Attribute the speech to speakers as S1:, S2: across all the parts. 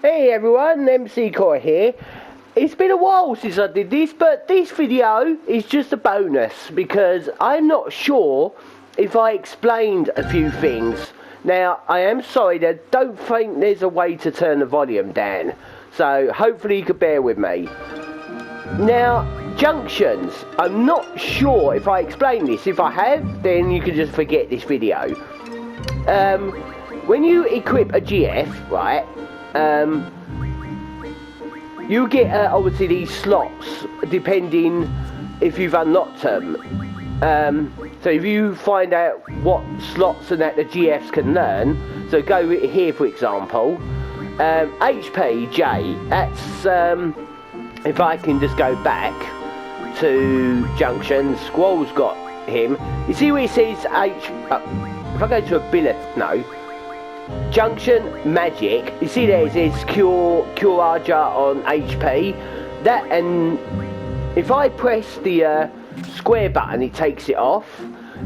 S1: Hey everyone, MC Core here. It's been a while since I did this, but this video is just a bonus because I'm not sure if I explained a few things. Now, I am sorry, I don't think there's a way to turn the volume down, so hopefully you could bear with me. Now, junctions. I'm not sure if I explained this. If I have, then you can just forget this video. When you equip a GF, right, you get obviously these slots depending if you've unlocked them. So if you find out what slots and that the GFs can learn, so go here for example, HP J, that's if I can just go back to Junction, Squall's got him. You see where it says if I go to ability, no. Junction Magic, you see there it says Cure Archer on HP. That, and if I press the square button it takes it off.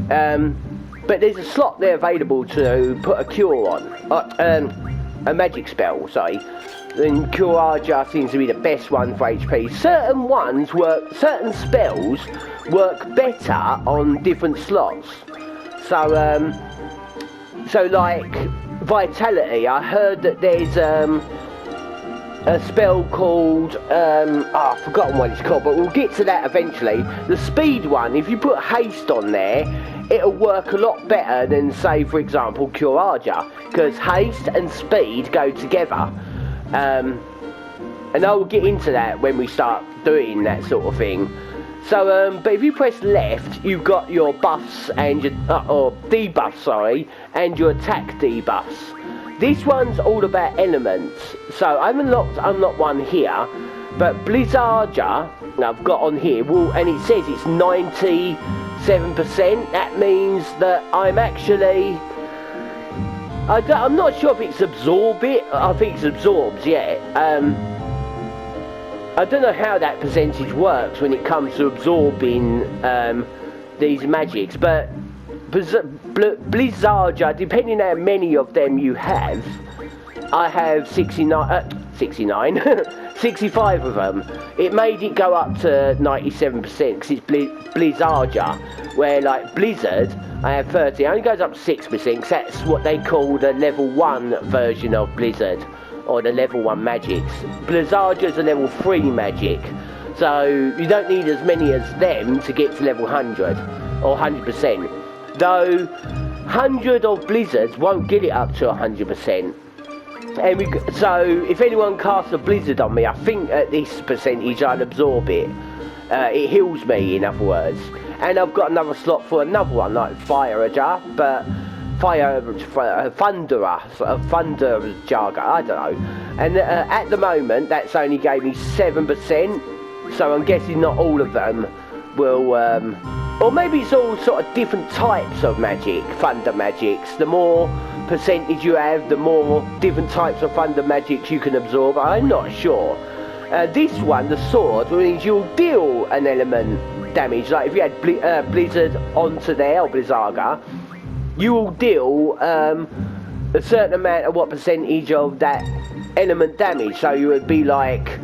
S1: But there's a slot there available to put a cure on. A magic spell, sorry. Then Cure Archer seems to be the best one for HP. Certain spells work better on different slots. So like Vitality, I heard that there's a spell called I've forgotten what it's called, but we'll get to that eventually. The speed one, if you put haste on there, it'll work a lot better than, say, for example, Cure Archer, because haste and speed go together. And I'll get into that when we start doing that sort of thing. So, but if you press left, you've got your buffs and your, or debuffs, sorry, and your attack debuffs. This one's all about elements. So I've unlocked one here, but Blizzardia, I've got on here, and it says it's 97%. That means that I'm actually, I'm not sure if it's absorb it. I think it's absorbs, yeah. I don't know how that percentage works when it comes to absorbing these magics, but Blizzardia, depending on how many of them you have, I have 65 of them. It made it go up to 97% because it's Blizzardia, where like Blizzard, I have 30, it only goes up to 6% because that's what they call the level 1 version of Blizzard, or the level 1 magics. Blizzardia's a level 3 magic, so you don't need as many as them to get to level 100 or 100%. Though 100 of Blizzards won't get it up to 100%. And so if anyone casts a Blizzard on me, I think at this percentage I'll absorb it. It heals me, in other words. And I've got another slot for another one, like Fire-Ajar, but Thunderer Jarga, I don't know. And at the moment, that's only gave me 7%, so I'm guessing not all of them will, or maybe it's all sort of different types of magic, thunder magics. The more percentage you have, the more different types of thunder magics you can absorb. I'm not sure. This one, the sword, means you'll deal an element damage. Like if you had Blizzard onto there, or Blizzarga, you will deal a certain amount of what percentage of that element damage. So you would be like,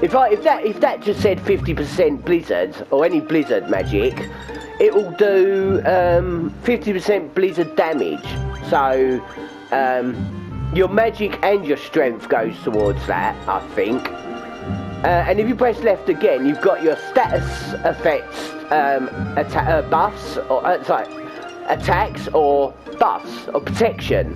S1: if that just said 50% Blizzard or any Blizzard magic, it will do 50% Blizzard damage. So your magic and your strength goes towards that, I think. And if you press left again, you've got your status effects, buffs, or attacks or buffs or protection.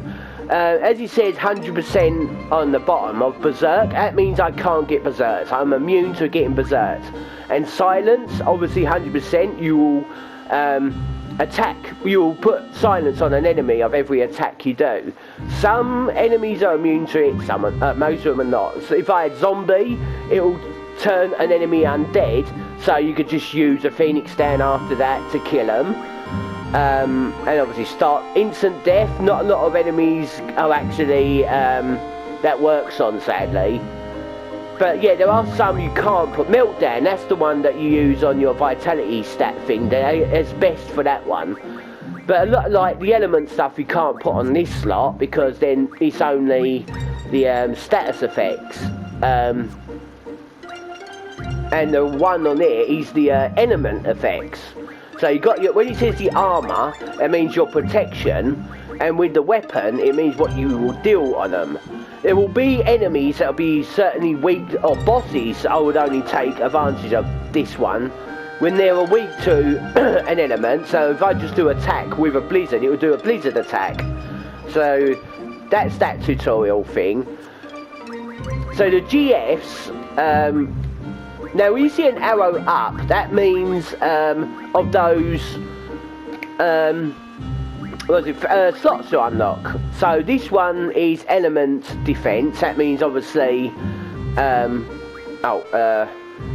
S1: As it says 100% on the bottom of Berserk, that means I can't get Berserked. I'm immune to getting Berserked. And silence, obviously 100%, you will you will put silence on an enemy of every attack you do. Some enemies are immune to it, some are, most of them are not. So if I had zombie, it will turn an enemy undead, so you could just use a Phoenix down after that to kill them. And obviously start instant death. Not a lot of enemies are actually that works on, sadly. But yeah, there are some you can't put. Meltdown, that's the one that you use on your vitality stat thing. It's best for that one. But a lot like the element stuff you can't put on this slot because then it's only the status effects. And the one on there is the element effects. So you got your, when it says the armour, it means your protection, and with the weapon, it means what you will deal on them. There will be enemies that will be certainly weak, or bosses I would only take advantage of this one when they're weak to an element. So if I just do attack with a blizzard, it will do a blizzard attack. So that's that tutorial thing. So the GFs, now when you see an arrow up, that means of those slots to unlock. So this one is element defense. That means obviously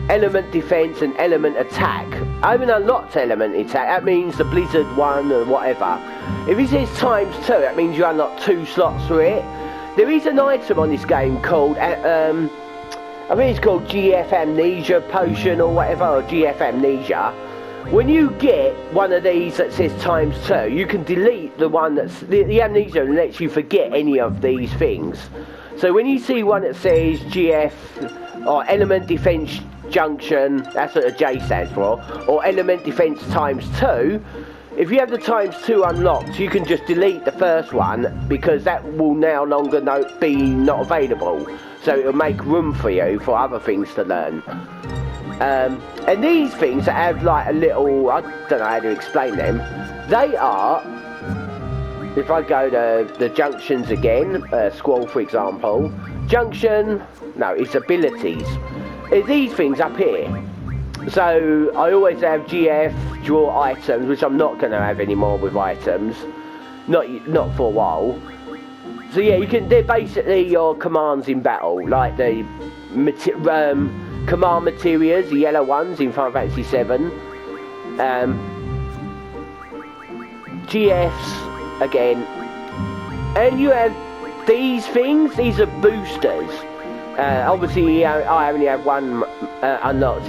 S1: element defense and element attack. I haven't unlocked element attack. That means the blizzard one or whatever. If it says ×2, that means you unlock 2 slots for it. There is an item on this game called I think it's called GF Amnesia Potion or whatever, or GF Amnesia. When you get one of these that says ×2, you can delete the one that's the amnesia and lets you forget any of these things. So when you see one that says GF or Element Defense Junction, that's what a J stands for, or Element Defense ×2, if you have the ×2 unlocked, you can just delete the first one because that will now longer be not available. So it'll make room for you for other things to learn. And these things that have like a little, I don't know how to explain them, they are, if I go to the junctions again, scroll for example, junction, no, it's abilities. It's these things up here. So I always have GF, draw items, which I'm not going to have anymore with items, not for a while. So yeah, they're basically your commands in battle, like the command materials, the yellow ones in Final Fantasy VII. GFs again, and you have these things. These are boosters. Obviously, I only have one unlocked.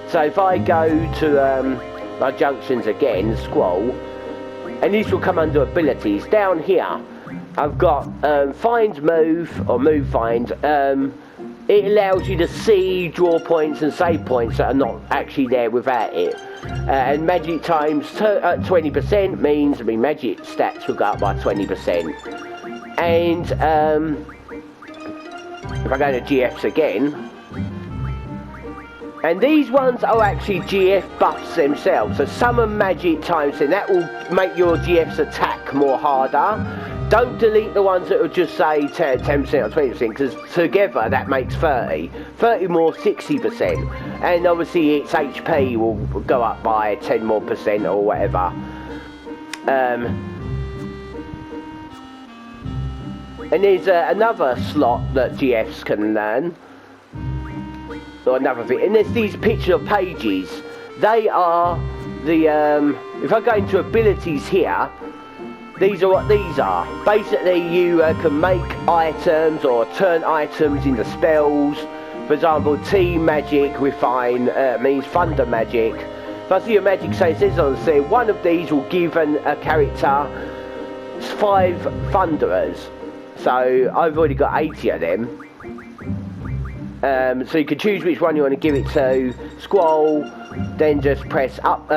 S1: So if I go to my junctions again, scroll, and these will come under abilities. Down here, I've got find move or move find. It allows you to see draw points and save points that are not actually there without it. And magic times 20% means, magic stats will go up by 20%. And if I go to GFs again, and these ones are actually GF buffs themselves. So some are magic times, and that will make your GFs attack more harder. Don't delete the ones that will just say 10% or 20%, because together that makes 30. 30 more 60%. And obviously its HP will go up by 10 more % or whatever. And there's another slot that GFs can learn. Or another thing. And there's these picture of pages. They are the, if I go into abilities here, these are what these are. Basically, you can make items or turn items into spells. For example, T magic refine means thunder magic. If I see a magic say it says on there, one of these will give a character 5 thunderers. So I've already got 80 of them. So you can choose which one you want to give it to. Scroll, then just press up,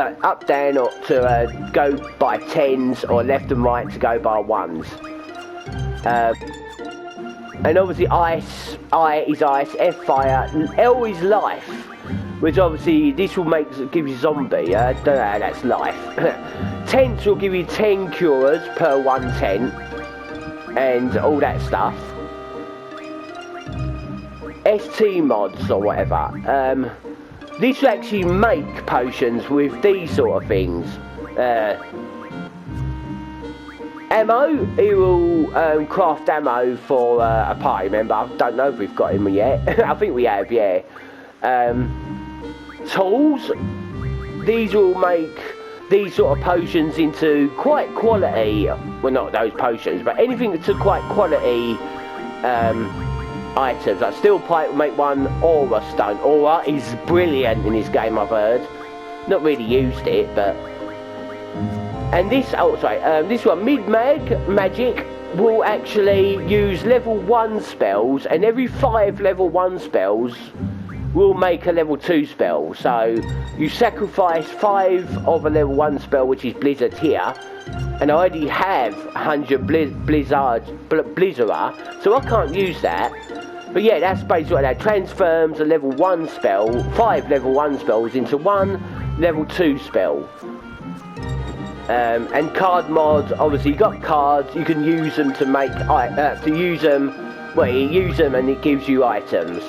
S1: down, or to go by 10s, or left and right to go by 1s. And obviously I is ice, F fire, L is life, which obviously this will give you zombie. I don't know how that's life. Tents will give you 10 cures per 1 tent, and all that stuff. ST mods or whatever. This will actually make potions with these sort of things. Ammo, it will craft ammo for a party member. I don't know if we've got him yet. I think we have, yeah. Tools, these will make these sort of potions into quite quality, well not those potions, but anything to quite quality items. Like steel pipe will make one aura stone. Aura is brilliant in this game, I've heard. Not really used it, but And this, this one, magic will actually use level 1 spells, and every 5 level 1 spells will make a level 2 spell. So you sacrifice 5 of a level 1 spell, which is Blizzard here, and I already have 100 Blizzard, so I can't use that. But yeah, that's basically what that transforms a level 1 spell, 5 level 1 spells into 1 level 2 spell. And card mods, obviously you got cards, you can use them to make, you use them and it gives you items.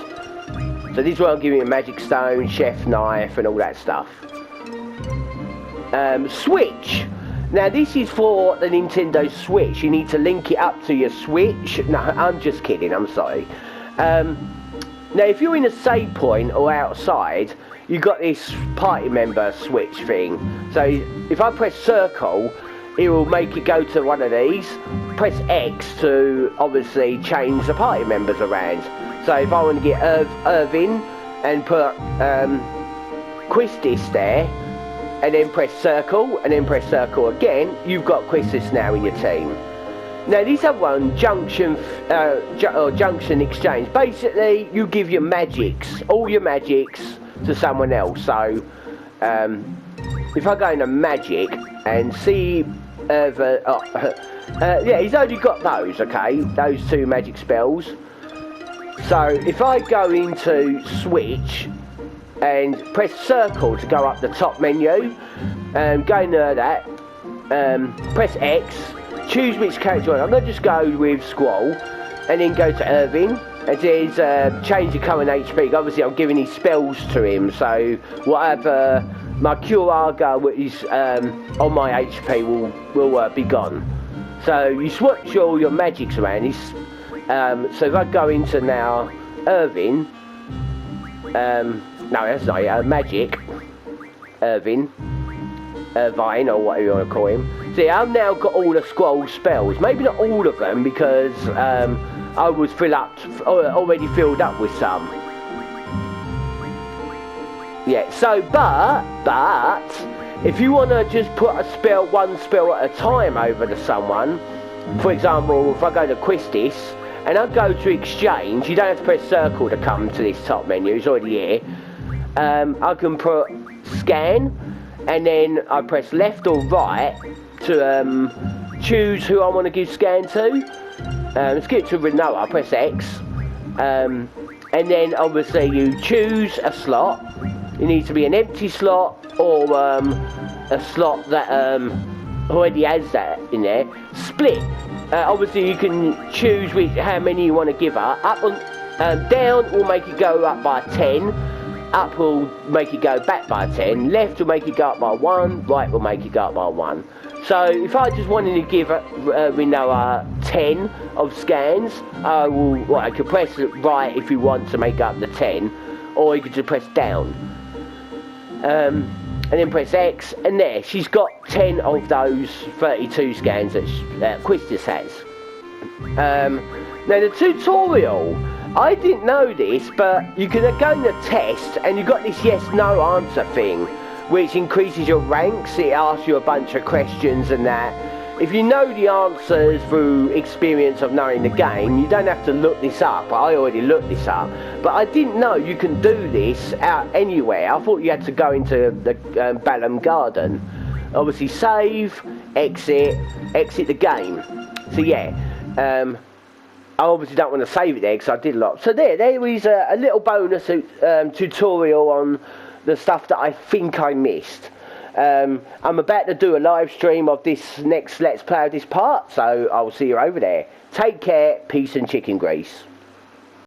S1: So this one will give you a magic stone, chef knife and all that stuff. Switch. Now this is for the Nintendo Switch. You need to link it up to your Switch. No, I'm just kidding, I'm sorry. Now if you're in a save point or outside, you got this party member switch thing. So if I press circle, it will make it go to one of these. Press X to obviously change the party members around. So if I want to get Irvin and put Quistis there, and then press circle, and then press circle again, you've got Quistis now in your team. Now this other one, junction exchange. Basically, you give your magics, all your magics, to someone else. So if I go into magic and see yeah, he's only got those, okay, those 2 magic spells. So if I go into switch and press circle to go up the top menu, go into that, press X, choose which character I'm going to just go with Squall, and then go to Irvin. It says change your current HP. Obviously I'm giving his spells to him, so whatever my Curaga, which is on my HP, will be gone. So you switch all your magics around. So if I go into now Irvin, no that's not magic, Irvine or whatever you want to call him. See, I've now got all the Squall spells. Maybe not all of them because I was already filled up with some. Yeah, so, but, if you want to just put one spell at a time over to someone, for example, if I go to Quistis, and I go to exchange, you don't have to press circle to come to this top menu, it's already here. I can put scan, and then I press left or right to choose who I want to give scan to. Let's get to Renoa, I press X, and then obviously you choose a slot. It needs to be an empty slot or a slot that already has that in there. Split. Obviously you can choose how many you want to give her. Up and down will make it go up by 10. Up will make it go back by 10. Left will make it go up by 1. Right will make it go up by 1. So if I just wanted to give Renoa 10 of scans, I could press right if you want to make up the 10, or you could just press down. And then press X, and there, she's got 10 of those 32 scans that Quistis has. Now the tutorial, I didn't know this, but you can go in the test, and you've got this yes/no answer thing, which increases your ranks. It asks you a bunch of questions and that. If you know the answers through experience of knowing the game, you don't have to look this up. I already looked this up, but I didn't know you can do this out anywhere. I thought you had to go into the Balam Garden. Obviously save, exit the game. So yeah, I obviously don't want to save it there because I did a lot. So there is a little bonus tutorial on the stuff that I think I missed. I'm about to do a live stream of this next Let's Play of this part, so I'll see you over there. Take care, peace and chicken grease.